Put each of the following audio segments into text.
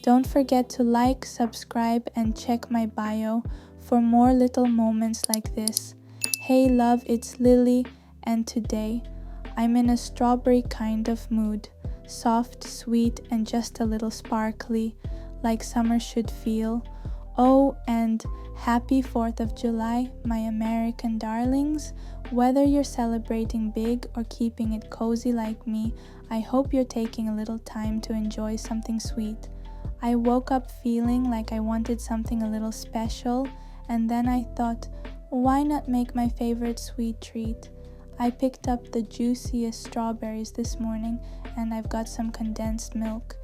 Don't forget to like, subscribe, and check my bio for more little moments like this. Hey love, it's Lily, and today I'm in a strawberry kind of mood. Soft, sweet, and just a little sparkly, like summer should feel. Oh, and happy 4th of July, my American darlings. Whether you're celebrating big or keeping it cozy like me, I hope you're taking a little time to enjoy something sweet. I woke up feeling like I wanted something a little special, and then I thought, why not make my favorite sweet treat? I picked up the juiciest strawberries this morning, and I've got some condensed milk.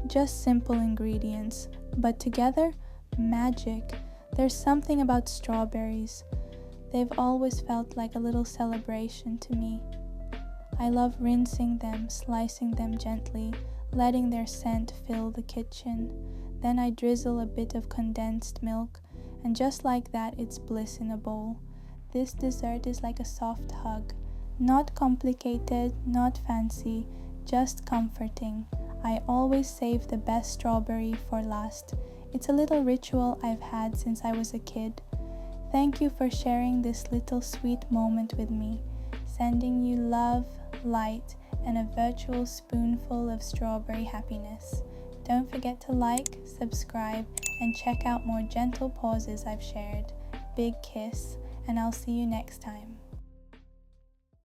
Just simple ingredients, but together, magic. There's something about strawberries. They've always felt like a little celebration to me. I love rinsing them, slicing them gently, letting their scent fill the kitchen. Then I drizzle a bit of condensed milk, and just like that, it's bliss in a bowl. This dessert is like a soft hug. Not complicated, not fancy, just comforting. I always save the best strawberry for last. It's a little ritual I've had since I was a kid. Thank you for sharing this little sweet moment with me. Sending you love, light, and a virtual spoonful of strawberry happiness. Don't forget to like, subscribe, and check out more gentle pauses I've shared. Big kiss, and I'll see you next time.